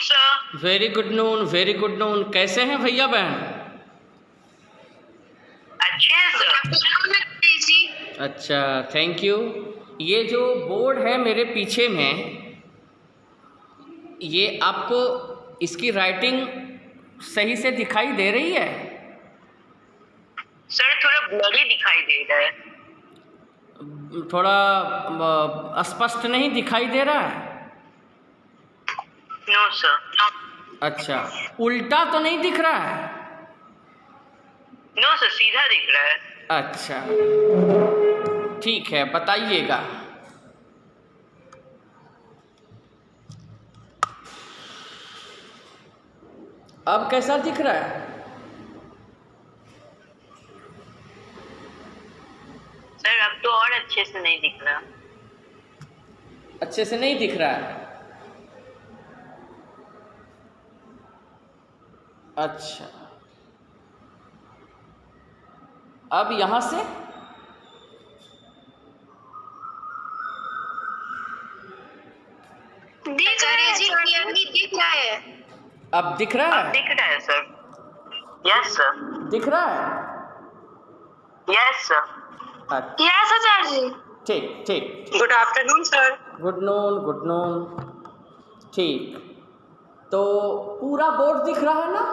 Sir. Very good noon, very good noon. कैसे हैं भैया बहन? अच्छे हैं सर। अच्छा, थैंक यू। ये जो बोर्ड है मेरे पीछे में, ये आपको इसकी राइटिंग सही से दिखाई दे रही है? सर थोड़ा ब्लरी दिखाई दे रहा है। थोड़ा स्पष्ट नहीं दिखाई दे रहा है? No sir. अच्छा, उल्टा तो नहीं दिख रहा है? नो सर, सीधा दिख रहा है। अच्छा, ठीक है, बताइएगा। अब कैसा दिख रहा है? सर अब तो और अच्छे से नहीं दिख रहा। अच्छे से नहीं दिख रहा है? अच्छा, अब यहाँ से दिख रहा है। अब दिख रहा अब है? दिख रहा है सर। Yes sir. दिख रहा है? Yes sir. अच्छा, यस आचार्य जी। ठीक ठीक। Good afternoon sir. Good noon, good noon. ठीक, तो पूरा बोर्ड दिख रहा है ना?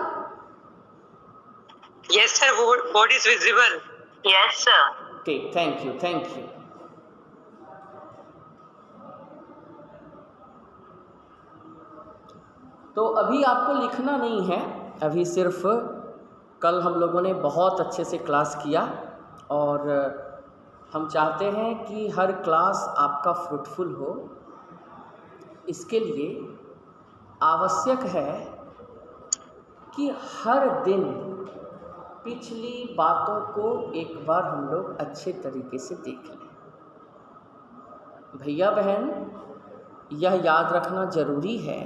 Yes sir, board is visible. Yes sir. ठीक, थैंक यू, थैंक यू। तो अभी आपको लिखना नहीं है, अभी सिर्फ कल हम लोगों ने बहुत अच्छे से क्लास किया और हम चाहते हैं कि हर क्लास आपका फ्रूटफुल हो। इसके लिए आवश्यक है कि हर दिन पिछली बातों को एक बार हम लोग अच्छे तरीके से देख लें। भैया बहन, यह याद रखना ज़रूरी है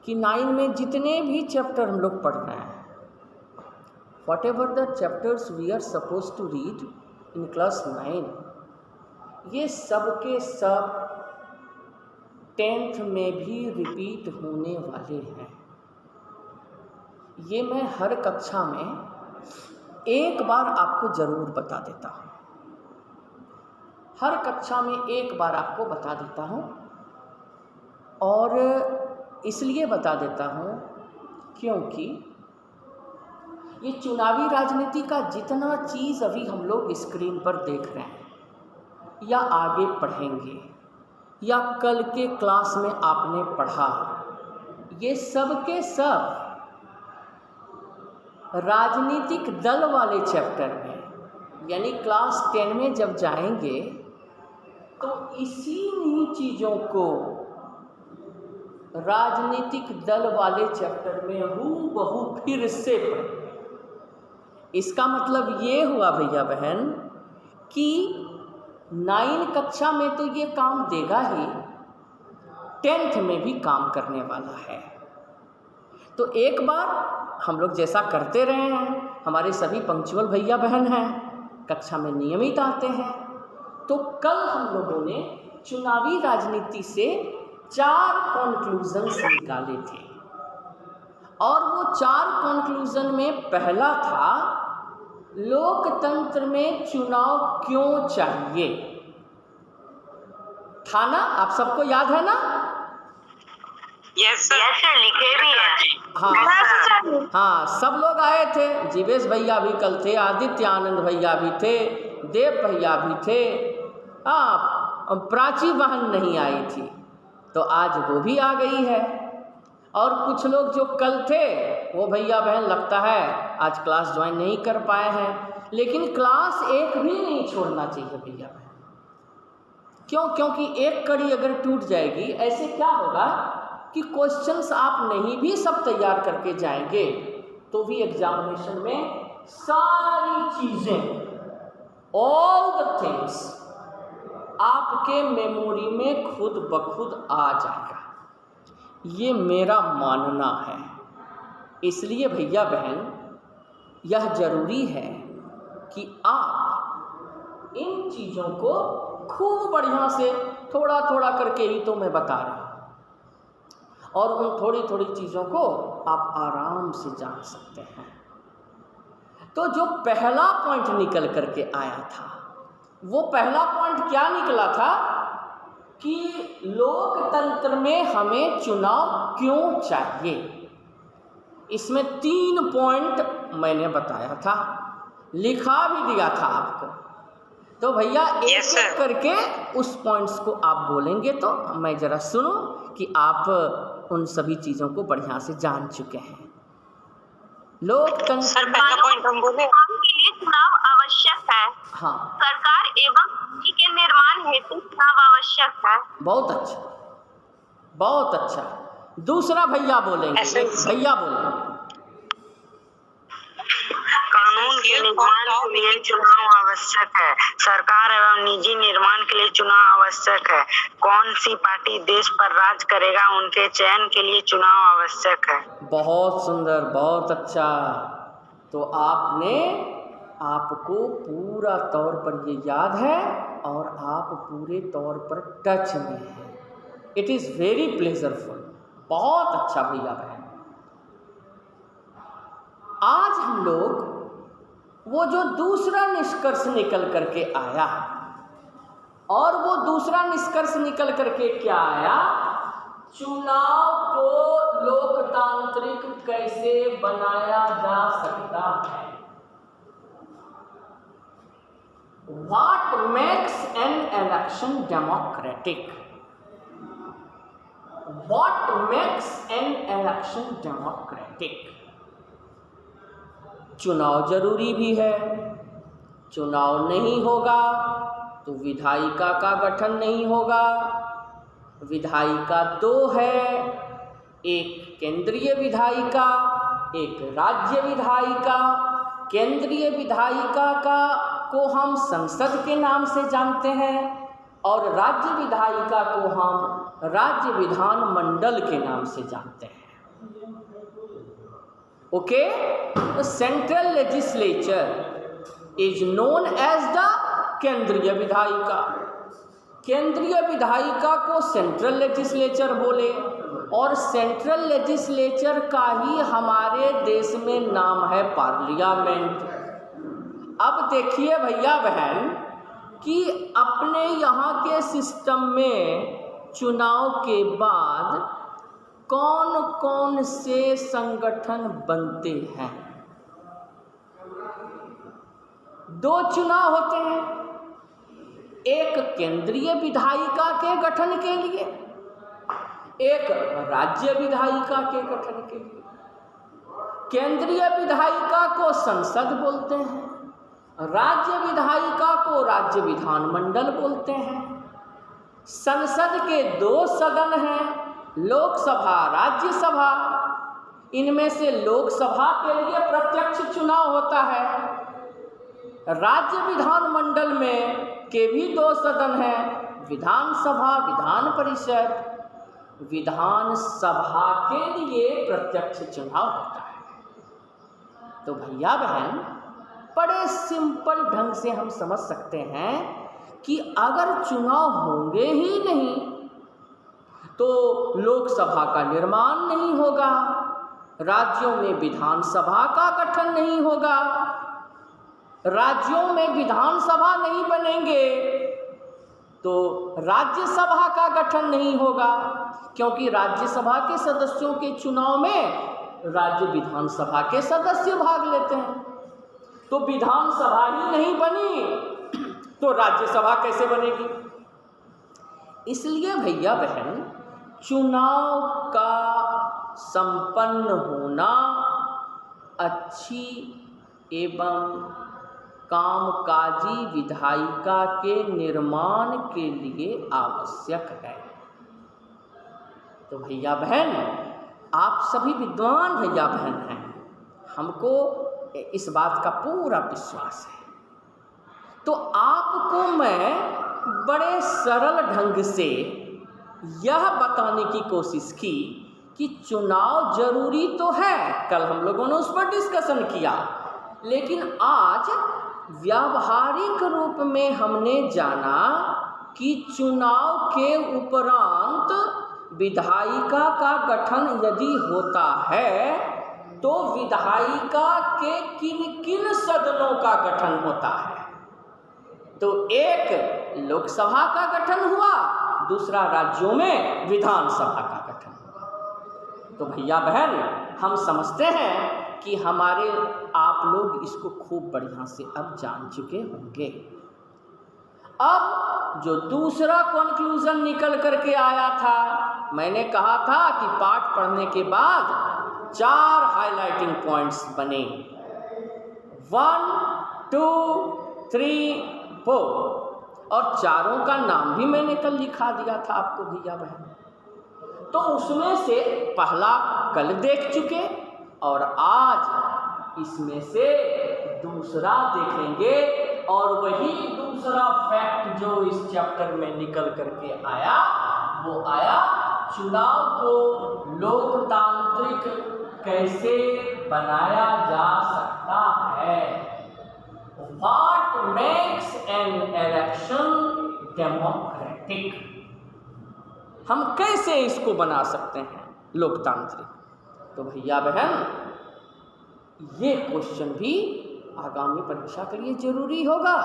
कि 9 में जितने भी चैप्टर हम लोग पढ़ रहे हैं, whatever the chapters we are supposed to read in class 9, ये सब के सब 10th में भी रिपीट होने वाले हैं। ये मैं हर कक्षा में एक बार आपको ज़रूर बता देता हूँ, हर कक्षा में एक बार आपको बता देता हूँ। और इसलिए बता देता हूँ क्योंकि ये चुनावी राजनीति का जितना चीज़ अभी हम लोग स्क्रीन पर देख रहे हैं या आगे पढ़ेंगे या कल के क्लास में आपने पढ़ा, ये सब के सब राजनीतिक दल वाले चैप्टर में, यानी क्लास 10 में जब जाएंगे तो इसी चीज़ों को राजनीतिक दल वाले चैप्टर में हूबहू फिर से पढ़ेंगे। इसका मतलब ये हुआ भैया बहन कि 9 कक्षा में तो ये काम देगा ही, 10th में भी काम करने वाला है। तो एक बार हम लोग जैसा करते रहे हैं, हमारे सभी पंक्चुअल भैया बहन हैं, कक्षा में नियमित आते हैं, तो कल हम लोगों ने चुनावी राजनीति से 4 कॉन्क्लूजन्स निकाले थे और वो 4 कॉन्क्लूजन में पहला था लोकतंत्र में चुनाव क्यों चाहिए। था ना? आप सबको याद है ना? यस सर, लिखे भी हैं। हाँ, सब लोग आए थे। जीवेश भैया भी कल थे, आदित्य आनंद भैया भी थे, देव भैया भी थे। हाँ, प्राची बहन नहीं आई थी तो आज वो भी आ गई है। और कुछ लोग जो कल थे वो भैया बहन लगता है आज क्लास ज्वाइन नहीं कर पाए हैं, लेकिन क्लास एक भी नहीं छोड़ना चाहिए भैया बहन। क्यों? क्योंकि एक कड़ी अगर टूट जाएगी, ऐसे क्या होगा कि क्वेश्चंस आप नहीं भी सब तैयार करके जाएंगे तो भी एग्जामिनेशन में सारी चीज़ें, ऑल द थिंग्स आपके मेमोरी में खुद ब खुद आ जाएगा। ये मेरा मानना है। इसलिए भैया बहन यह ज़रूरी है कि आप इन चीज़ों को खूब बढ़िया से थोड़ा थोड़ा करके ही तो मैं बता रहा हूँ। और उन थोड़ी थोड़ी चीज़ों को आप आराम से जान सकते हैं। तो जो पहला पॉइंट निकल करके आया था, वो पहला पॉइंट क्या निकला था कि लोकतंत्र में हमें चुनाव क्यों चाहिए। इसमें 3 पॉइंट मैंने बताया था, लिखा भी दिया था आपको। तो भैया एक एक करके उस पॉइंट्स को आप बोलेंगे तो मैं ज़रा सुनूं कि आप उन सभी चीज़ों को बढ़िया से जान चुके हैं। लोकतंत्र सर पहला पॉइंट हम बोले के लिए चुनाव आवश्यक है। हाँ, सरकार एवं नीति के निर्माण हेतु चुनाव आवश्यक है। बहुत अच्छा, बहुत अच्छा। दूसरा भैया बोलेंगे, भैया बोलेंगे। कानून के निर्माण के लिए चुनाव आवश्यक है। सरकार एवं निजी निर्माण के लिए चुनाव आवश्यक है। कौन सी पार्टी देश पर राज करेगा, उनके चयन के लिए चुनाव आवश्यक है। बहुत सुंदर, बहुत अच्छा। तो आपको पूरा तौर पर ये याद है और आप पूरे तौर पर टच में हैं। It is very pleasureful. बहुत अच्छा भैया बहन। आज हम लोग वो जो दूसरा निष्कर्ष निकल करके आया, और वो दूसरा निष्कर्ष निकल करके क्या आया, चुनाव को लोकतांत्रिक कैसे बनाया जा सकता है। What makes an election democratic? What makes an election democratic? चुनाव जरूरी भी है। चुनाव नहीं होगा तो विधायिका का गठन नहीं होगा। विधायिका 2 है, एक केंद्रीय विधायिका, एक राज्य विधायिका। केंद्रीय विधायिका को हम संसद के नाम से जानते हैं और राज्य विधायिका को हम राज्य विधान मंडल के नाम से जानते हैं। Okay, central legislature is known as the केंद्रीय विधायिका। केंद्रीय विधायिका को सेंट्रल लेजिस्लेचर बोले, और सेंट्रल लेजिस्लेचर का ही हमारे देश में नाम है पार्लियामेंट। अब देखिए भैया बहन कि अपने यहाँ के सिस्टम में चुनाव के बाद कौन कौन से संगठन बनते हैं। 2 चुनाव होते हैं, एक केंद्रीय विधायिका के गठन के लिए, एक राज्य विधायिका के गठन के लिए। केंद्रीय विधायिका को संसद बोलते हैं, राज्य विधायिका को राज्य विधानमंडल बोलते हैं। संसद के 2 सदन हैं, लोकसभा, राज्यसभा। इनमें से लोकसभा के लिए प्रत्यक्ष चुनाव होता है। राज्य विधानमंडल में के भी 2 सदन हैं, विधानसभा, विधान परिषद। विधानसभा के लिए प्रत्यक्ष चुनाव होता है। तो भैया बहन बड़े सिंपल ढंग से हम समझ सकते हैं कि अगर चुनाव होंगे ही नहीं तो लोकसभा का निर्माण नहीं होगा, राज्यों में विधानसभा का गठन नहीं होगा, राज्यों में विधानसभा नहीं बनेंगे तो राज्यसभा का गठन नहीं होगा, क्योंकि राज्यसभा के सदस्यों के चुनाव में राज्य विधानसभा के सदस्य भाग लेते हैं। तो विधानसभा ही नहीं बनी तो राज्यसभा कैसे बनेगी। इसलिए भैया बहन चुनाव का संपन्न होना अच्छी एवं कामकाजी विधायिका के निर्माण के लिए आवश्यक है। तो भैया बहन आप सभी विद्वान भैया बहन हैं, हमको इस बात का पूरा विश्वास है। तो आपको मैं बड़े सरल ढंग से यह बताने की कोशिश की कि चुनाव जरूरी तो है, कल हम लोगों ने उस पर डिस्कशन किया, लेकिन आज व्यावहारिक रूप में हमने जाना कि चुनाव के उपरांत विधायिका का गठन यदि होता है तो विधायिका के किन किन सदनों का गठन होता है? तो एक लोकसभा का गठन हुआ, दूसरा राज्यों में विधानसभा का गठन हुआ। तो भैया बहन, हम समझते हैं कि हमारे आप लोग इसको खूब बढ़िया से अब जान चुके होंगे। अब जो दूसरा कंक्लूजन निकल करके आया था, मैंने कहा था कि पाठ पढ़ने के बाद 4 हाइलाइटिंग पॉइंट्स बने, 1, 2, 3, 4, और चारों का नाम भी मैंने कल लिखा दिया था आपको भैया बहन। तो उसमें से पहला कल देख चुके और आज इसमें से दूसरा देखेंगे, और वही दूसरा फैक्ट जो इस चैप्टर में निकल करके आया वो आया चुनाव को लोकतांत्रिक कैसे बनाया जा सकता है। What makes an election democratic? हम कैसे इसको बना सकते हैं लोकतांत्रिक? तो भैया बहन, ये क्वेश्चन भी आगामी परीक्षा के लिए ज़रूरी होगा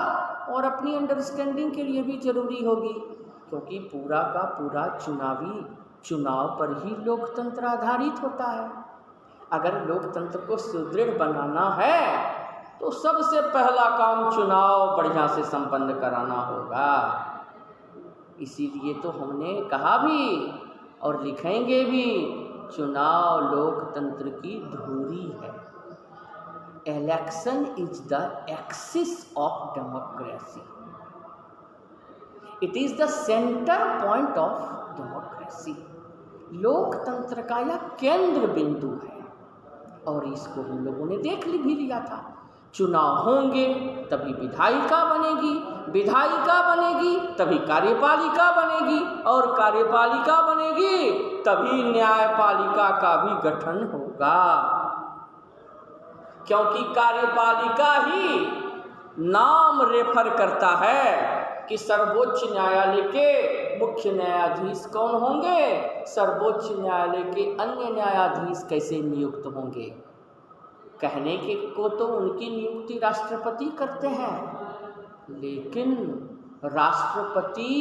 और अपनी अंडरस्टैंडिंग के लिए भी ज़रूरी होगी, क्योंकि पूरा का पूरा चुनाव पर ही लोकतंत्र आधारित होता है। अगर लोकतंत्र को सुदृढ़ बनाना है तो सबसे पहला काम चुनाव बढ़िया से संपन्न कराना होगा। इसीलिए तो हमने कहा भी और लिखेंगे भी, चुनाव लोकतंत्र की धुरी है। Election is the axis of democracy, it is the centre point of democracy. लोकतंत्र का यह केंद्र बिंदु है और इसको हम लोगों ने देख भी लिया था। चुनाव होंगे तभी विधायिका बनेगी, विधायिका बनेगी तभी कार्यपालिका बनेगी, और कार्यपालिका बनेगी तभी न्यायपालिका का भी गठन होगा, क्योंकि कार्यपालिका ही नाम रेफर करता है कि सर्वोच्च न्यायालय के मुख्य न्यायाधीश कौन होंगे, सर्वोच्च न्यायालय के अन्य न्यायाधीश कैसे नियुक्त होंगे। कहने के को तो उनकी नियुक्ति राष्ट्रपति करते हैं, लेकिन राष्ट्रपति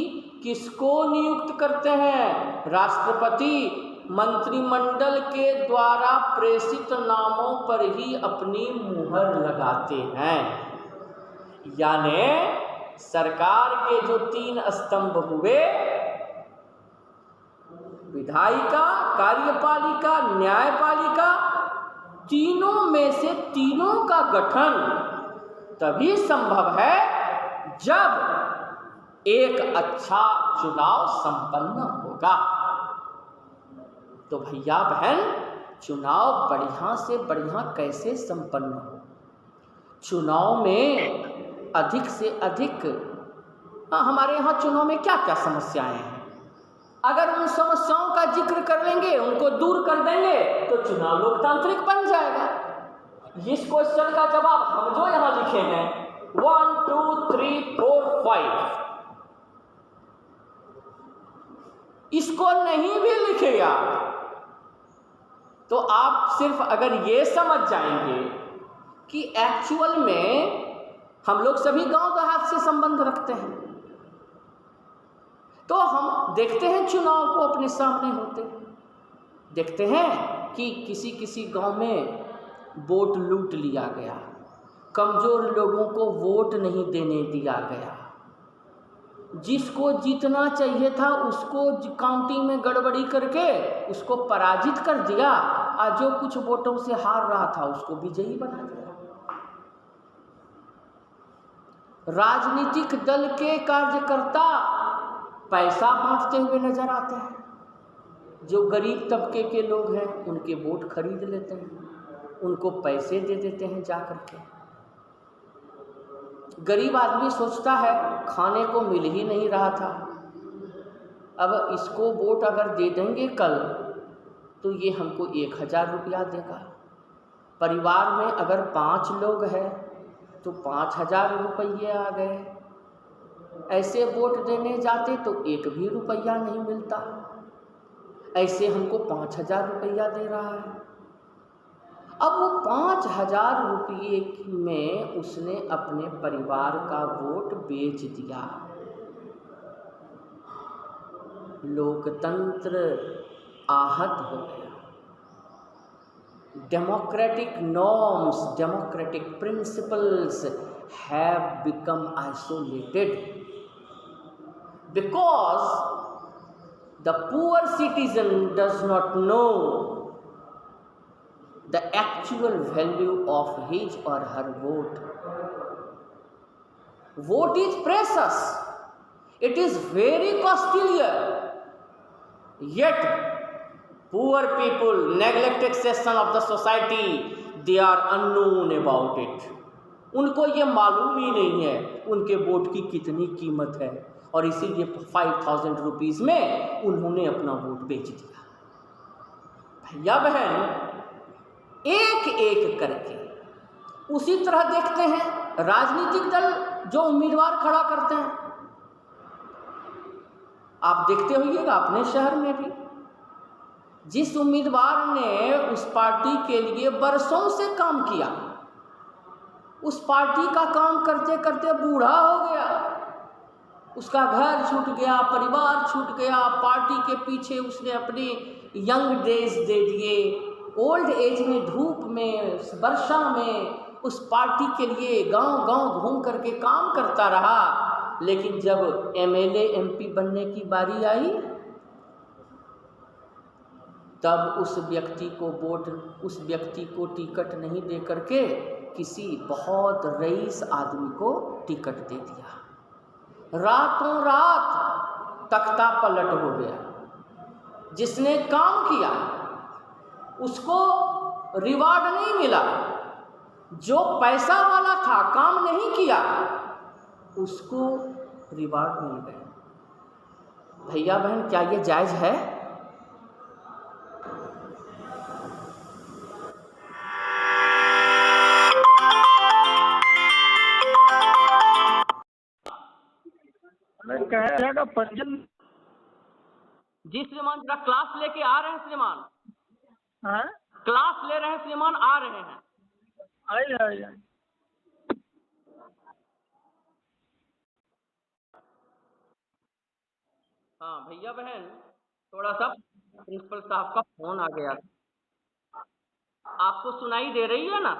किसको नियुक्त करते हैं? राष्ट्रपति मंत्रिमंडल के द्वारा प्रेषित नामों पर ही अपनी मुहर लगाते हैं। यानी सरकार के जो 3 स्तंभ हुए, विधायिका, कार्यपालिका, न्यायपालिका, तीनों में से तीनों का गठन तभी संभव है जब एक अच्छा चुनाव संपन्न होगा। तो भैया बहन, चुनाव बढ़िया से बढ़िया कैसे संपन्न हो? चुनाव में अधिक से अधिक हमारे यहाँ चुनाव में क्या क्या समस्याएं हैं, अगर उन समस्याओं का जिक्र कर लेंगे, उनको दूर कर देंगे तो चुनाव लोकतांत्रिक बन जाएगा। इस क्वेश्चन का जवाब हम जो यहाँ लिखे हैं 1, 2, 3, 4, 5, इसको नहीं भी लिखेगा तो आप सिर्फ अगर ये समझ जाएंगे कि एक्चुअल में हम लोग सभी गांव देहात से संबंध रखते हैं, तो हम देखते हैं चुनाव को अपने सामने होते, देखते हैं कि किसी गांव में वोट लूट लिया गया, कमज़ोर लोगों को वोट नहीं देने दिया गया, जिसको जीतना चाहिए था उसको काउंटिंग में गड़बड़ी करके उसको पराजित कर दिया, और जो कुछ वोटों से हार रहा था उसको विजयी बना दिया। राजनीतिक दल के कार्यकर्ता पैसा बांटते हुए नजर आते हैं, जो गरीब तबके के लोग हैं उनके वोट खरीद लेते हैं, उनको पैसे दे देते हैं जा कर के। गरीब आदमी सोचता है खाने को मिल ही नहीं रहा था, अब इसको वोट अगर दे देंगे कल तो ये हमको 1000 रुपया देगा। परिवार में अगर 5 लोग हैं तो 5000 रुपये आ गए। ऐसे वोट देने जाते तो 1 भी रुपया नहीं मिलता। ऐसे हमको 5,000 रुपया दे रहा है। अब वो 5,000 रुपये में उसने अपने परिवार का वोट बेच दिया। लोकतंत्र आहत हो गया। Democratic norms, democratic principles have become isolated because the poor citizen does not know the actual value of his or her vote. Vote is precious, it is very costly, yet poor people, neglected section of the society, they are unknown about it. उनको ये मालूम ही नहीं है उनके vote की कितनी कीमत है, और इसीलिए 5,000 रुपीज़ में उन्होंने अपना वोट बेच दिया। भैया बहन, एक एक करके उसी तरह देखते हैं राजनीतिक दल जो उम्मीदवार खड़ा करते हैं। आप देखते होइएगा अपने शहर में भी, जिस उम्मीदवार ने उस पार्टी के लिए बरसों से काम किया, उस पार्टी का काम करते करते बूढ़ा हो गया, उसका घर छूट गया, परिवार छूट गया, पार्टी के पीछे उसने अपने यंग डेज दे दिए, ओल्ड एज में धूप में वर्षा में उस पार्टी के लिए गांव-गांव घूम करके काम करता रहा। लेकिन जब एमएलए एमपी बनने की बारी आई, तब उस व्यक्ति को वोट, उस व्यक्ति को टिकट नहीं दे करके किसी बहुत रईस आदमी को टिकट दे दिया। रातों रात तख्ता पलट हो गया। जिसने काम किया उसको रिवार्ड नहीं मिला, जो पैसा वाला था काम नहीं किया उसको रिवार्ड मिल गया। भैया बहन, क्या ये जायज़ है? पंजन जी श्रीमान, जरा क्लास लेके आ रहे हैं श्रीमान, हाँ क्लास ले रहे हैं श्रीमान, आ रहे हैं। आई हाँ भैया बहन, थोड़ा सा प्रिंसिपल साहब का फोन आ गया। आपको सुनाई दे रही है ना?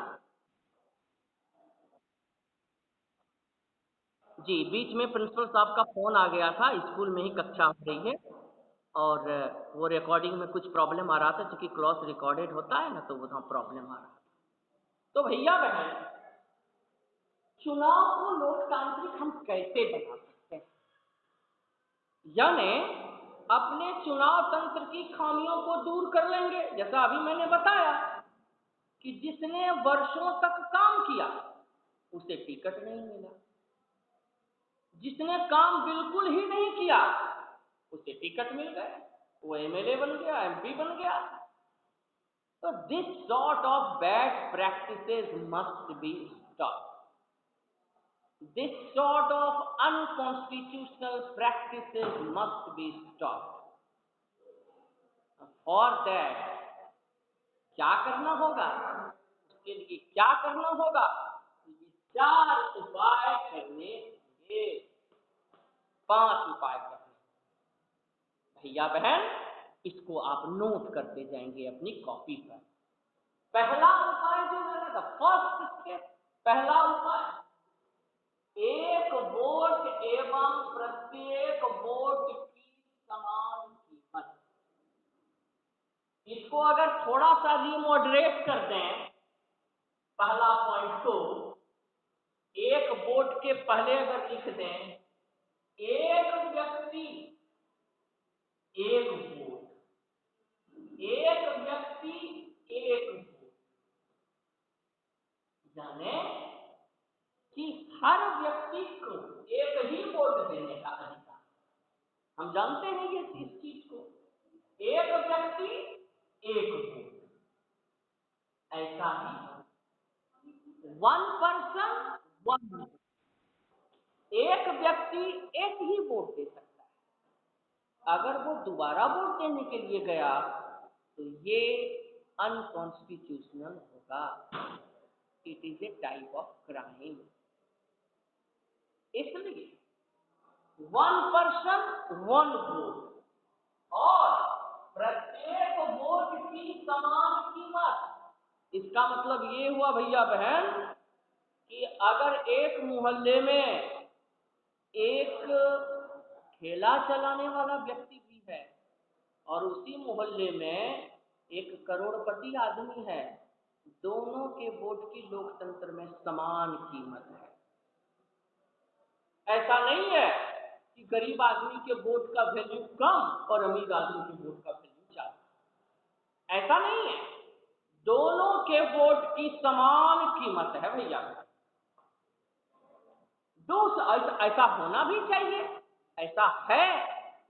जी, बीच में प्रिंसिपल साहब का फोन आ गया था। स्कूल में ही कक्षा हो रही है और वो रिकॉर्डिंग में कुछ प्रॉब्लम आ रहा था, क्योंकि क्लास रिकॉर्डेड होता है ना, तो वहाँ प्रॉब्लम आ रहा था। तो भैया बहन, चुनाव को लोकतांत्रिक हम कैसे बना सकते हैं? यानी अपने चुनाव तंत्र की खामियों को दूर कर लेंगे। जैसा अभी मैंने बताया कि जिसने वर्षों तक काम किया उसे टिकट नहीं मिला, जिसने काम बिल्कुल ही नहीं किया उसे टिकट मिल गए, वो एमएलए बन गया, एमपी बन गया। तो this sort of bad practices must be stopped. This sort of unconstitutional practices must be stopped. For that, क्या करना होगा? उसके लिए क्या करना होगा? 4 उपाय करने होंगे, 5 उपाय करने। भैया बहन, इसको आप नोट करते जाएंगे अपनी कॉपी पर। पहला उपाय जो है ना, फर्स्ट स्टेप, पहला उपाय, एक वोट एवं प्रत्येक वोट की समान कीमत। इसको अगर थोड़ा सा रिमॉडरेट कर दें, पहला पॉइंट को एक वोट के पहले अगर लिख दें, एक व्यक्ति एक वोट, एक व्यक्ति एक वोट, यानी कि हर व्यक्ति को एक ही वोट देने का अधिकार। हम जानते हैं ये इस चीज को, एक व्यक्ति एक वोट, ऐसा ही 1 person 1 vote, एक व्यक्ति एक ही वोट दे सकता है। अगर वो दोबारा वोट देने के लिए गया तो ये अनकॉन्स्टिट्यूशनल होगा। It is a type of crime. इसलिए 1 पर्सन 1 वोट और प्रत्येक वोट की समान कीमत। इसका मतलब ये हुआ भैया बहन कि अगर एक मोहल्ले में एक ठेला चलाने वाला व्यक्ति भी है और उसी मोहल्ले में एक करोड़पति आदमी है, दोनों के वोट की लोकतंत्र में समान कीमत है। ऐसा नहीं है कि गरीब आदमी के वोट का वैल्यू कम और अमीर आदमी के वोट का वैल्यू ज्यादा। ऐसा नहीं है, दोनों के वोट की समान कीमत है भैया। ऐसा होना भी चाहिए, ऐसा है,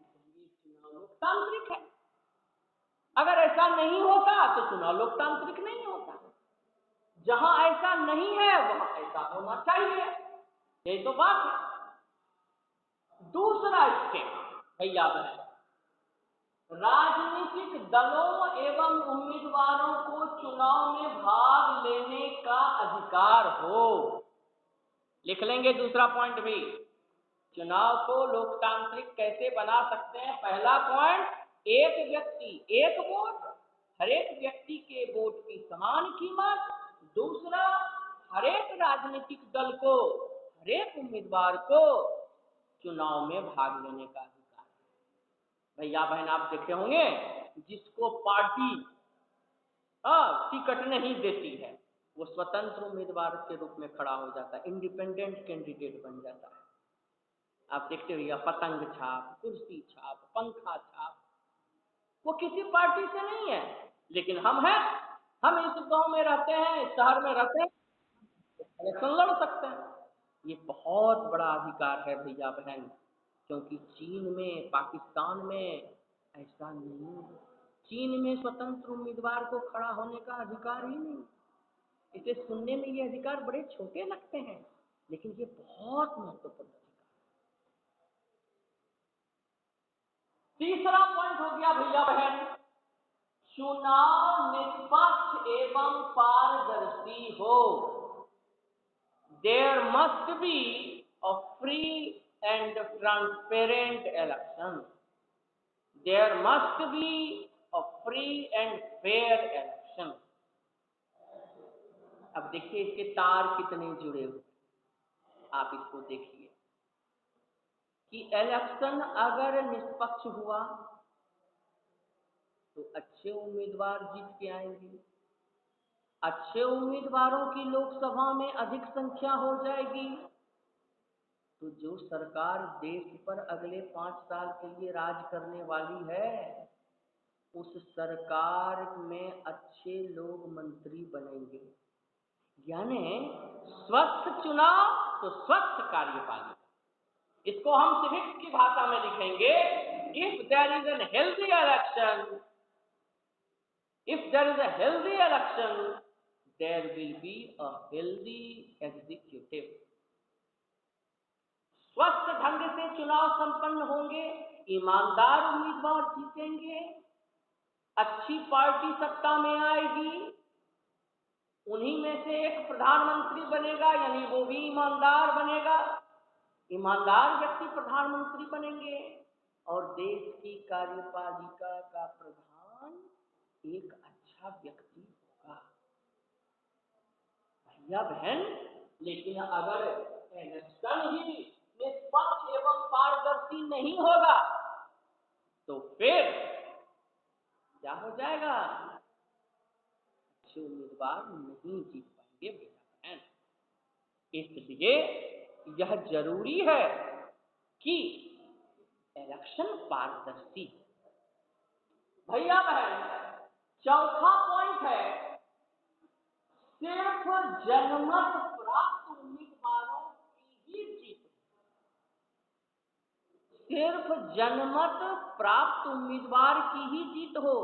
इसलिए चुनाव लोकतांत्रिक है। अगर ऐसा नहीं होता तो चुनाव लोकतांत्रिक नहीं होता। जहां ऐसा नहीं है वहां ऐसा होना चाहिए, यही तो बात है। दूसरा स्टेप भैया बहन, राजनीतिक दलों एवं उम्मीदवारों को चुनाव में भाग लेने का अधिकार हो। लिख लेंगे दूसरा पॉइंट भी। चुनाव को लोकतांत्रिक कैसे बना सकते हैं? पहला पॉइंट, एक व्यक्ति एक वोट, हर एक व्यक्ति के वोट की समान कीमत। दूसरा, हर एक राजनीतिक दल को, हर एक उम्मीदवार को चुनाव में भाग लेने का अधिकार। भैया बहन आप देखे होंगे, जिसको पार्टी टिकट नहीं देती है वो स्वतंत्र उम्मीदवार के रूप में खड़ा हो जाता है, इंडिपेंडेंट कैंडिडेट बन जाता है। आप देखते हो पतंग छाप, कुर्सी छाप, पंखा छाप, वो किसी पार्टी से नहीं है, लेकिन हम हैं, हम इस गांव में रहते हैं, इस शहर में रहते हैं, इलेक्शन लड़ सकते हैं। ये बहुत बड़ा अधिकार है भैया बहन, क्योंकि चीन में, पाकिस्तान में ऐसा नहीं है। चीन में स्वतंत्र उम्मीदवार को खड़ा होने का अधिकार ही नहीं। इसे सुनने में ये अधिकार बड़े छोटे लगते हैं, लेकिन ये बहुत महत्वपूर्ण अधिकार। तीसरा पॉइंट हो गया भैया बहन, चुनाव निष्पक्ष एवं पारदर्शी हो। There must be a free and transparent election. There must be a free and fair election. अब देखिए इसके तार कितने जुड़े हुए, आप इसको देखिए कि इलेक्शन अगर निष्पक्ष हुआ तो अच्छे उम्मीदवार जीत के आएंगे, अच्छे उम्मीदवारों की लोकसभा में अधिक संख्या हो जाएगी, तो जो सरकार देश पर अगले 5 साल के लिए राज करने वाली है, उस सरकार में अच्छे लोग मंत्री बनेंगे। यानी स्वस्थ चुनाव तो स्वस्थ कार्यपालिका। इसको हम सिविक्स की भाषा में लिखेंगे, if there is an healthy election, if there is a healthy election, there will be a healthy executive. स्वस्थ ढंग से चुनाव संपन्न होंगे, ईमानदार उम्मीदवार जीतेंगे, अच्छी पार्टी सत्ता में आएगी, उन्हीं में से एक प्रधानमंत्री बनेगा, यानी वो भी ईमानदार बनेगा, ईमानदार व्यक्ति प्रधानमंत्री बनेंगे, और देश की कार्यपालिका का प्रधान एक अच्छा व्यक्ति होगा। भैया बहन, लेकिन अगर इलेक्शन ही निष्पक्ष एवं पारदर्शी नहीं होगा तो फिर क्या हो जाएगा? अच्छे उम्मीदवार नहीं जीत पाएंगे भैया बहन। इसलिए यह जरूरी है कि इलेक्शन पारदर्शी। भैया बहन, चौथा पॉइंट है, सिर्फ जनमत प्राप्त उम्मीदवारों की ही जीत। सिर्फ जनमत प्राप्त उम्मीदवार की ही जीत हो।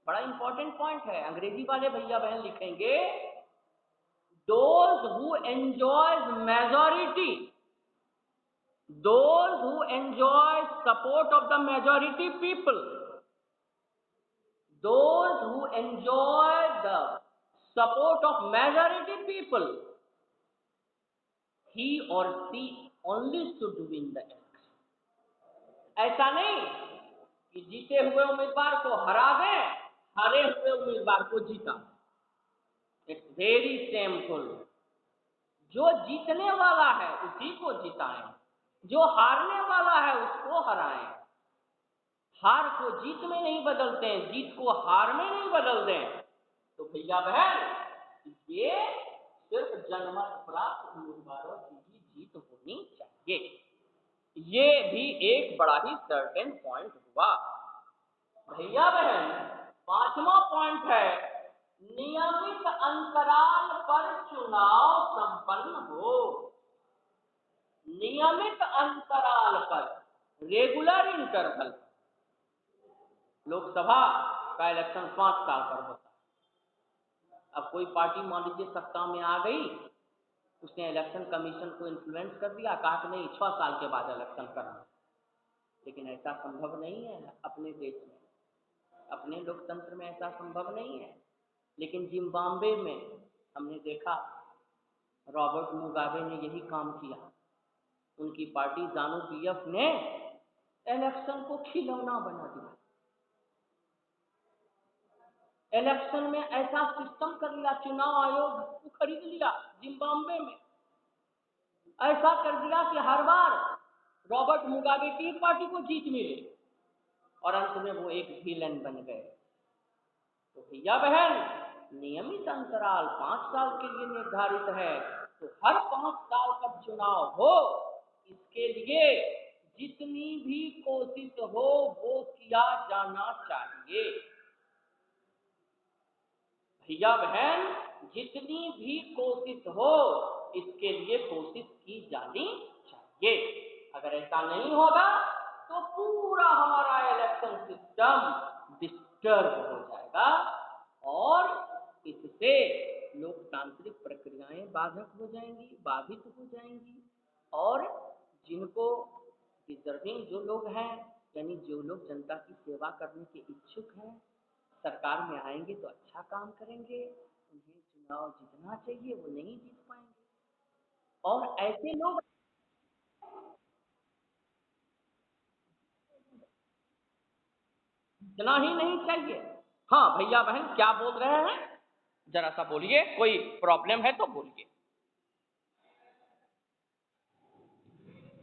बड़ा इंपॉर्टेंट पॉइंट है, अंग्रेजी वाले भैया बहन लिखेंगे, those who enjoys majority those who enjoy support of the majority people, those who enjoy the support of majority people, he or she only should win the election. ऐसा नहीं कि जीते हुए उम्मीदवार को हरा दें, हारे हुए उम्मीदवार को जीता। It's very shameful. जो जीतने वाला है उसी को जिताएं, जो हारने वाला है उसको हराएं। हार को जीत में नहीं बदलते हैं, जीत को हार में नहीं बदल दें। तो भैया बहन, ये सिर्फ जनमत प्राप्त उम्मीदवारों की ही जीत होनी चाहिए। ये भी एक बड़ा ही सर्टेन पॉइंट हुआ। भैया बहन, 5वां पॉइंट है, नियमित अंतराल पर चुनाव संपन्न हो। नियमित अंतराल पर, रेगुलर इंटरवल। लोकसभा का इलेक्शन 5 साल पर होता है। अब कोई पार्टी मान लीजिए सत्ता में आ गई, उसने इलेक्शन कमीशन को इन्फ्लुएंस कर दिया, कहा कि नहीं 6 साल के बाद इलेक्शन करना। लेकिन ऐसा संभव नहीं है अपने देश में, अपने लोकतंत्र में ऐसा संभव नहीं है। लेकिन जिम्बाब्वे में हमने देखा, रॉबर्ट मुगाबे ने यही काम किया। उनकी पार्टी ज़ानू पीएफ ने इलेक्शन को खिलौना बना दिया। इलेक्शन में ऐसा सिस्टम कर लिया, चुनाव आयोग को खरीद लिया जिम्बाब्वे में। ऐसा कर दिया कि हर बार रॉबर्ट मुगाबे की पार्टी को जीत मिले और अंत में वो एक विलेन बन गए। तो भैया बहन, नियमित अंतराल 5 साल के लिए निर्धारित है, तो हर 5 साल का चुनाव हो। इसके लिए जितनी भी कोशिश हो वो किया जाना चाहिए। भैया बहन, जितनी भी कोशिश हो इसके लिए कोशिश की जानी चाहिए। अगर ऐसा नहीं होगा तो पूरा हमारा इलेक्शन सिस्टम डिस्टर्ब हो जाएगा और इससे लोकतांत्रिक प्रक्रियाएं बाधित हो जाएंगी और जिनको डिजर्विंग जो लोग हैं, यानी जो लोग जनता की सेवा करने के इच्छुक हैं, सरकार में आएंगे तो अच्छा काम करेंगे, उन्हें चुनाव जीतना चाहिए, वो नहीं जीत पाएंगे। और ऐसे लोग जीतना ही नहीं चाहिए। हाँ भैया बहन, क्या बोल रहे हैं, जरा सा बोलिए, कोई प्रॉब्लम है तो बोलिए।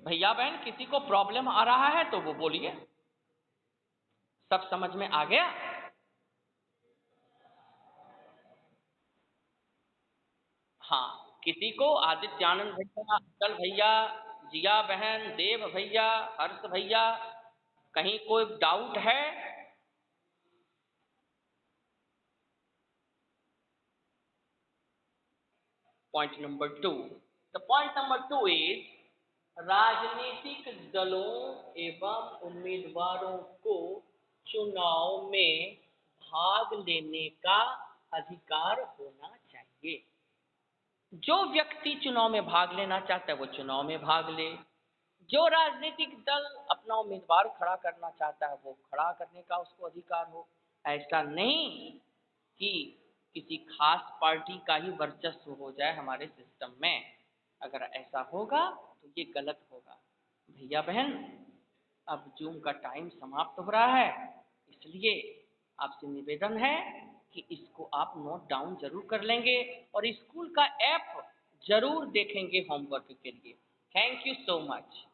भैया बहन, किसी को प्रॉब्लम आ रहा है तो वो बोलिए। सब समझ में आ गया? हाँ, किसी को आदित्यानंद भैया, अचल भैया, जिया बहन, देव भैया, हर्ष भैया, कहीं कोई डाउट है? Point number 2। The point number 2 is, राजनीतिक दलों एवं उम्मीदवारों को चुनाव में भाग लेने का अधिकार होना चाहिए। जो व्यक्ति चुनाव में भाग लेना चाहता है वो चुनाव में भाग ले। जो राजनीतिक दल अपना उम्मीदवार खड़ा करना चाहता है वो खड़ा करने का उसको अधिकार हो। ऐसा नहीं कि किसी खास पार्टी का ही वर्चस्व हो जाए हमारे सिस्टम में। अगर ऐसा होगा तो ये गलत होगा। भैया बहन, अब जूम का टाइम समाप्त हो रहा है, इसलिए आपसे निवेदन है कि इसको आप नोट डाउन जरूर कर लेंगे और स्कूल का ऐप जरूर देखेंगे होमवर्क के लिए। Thank you so much.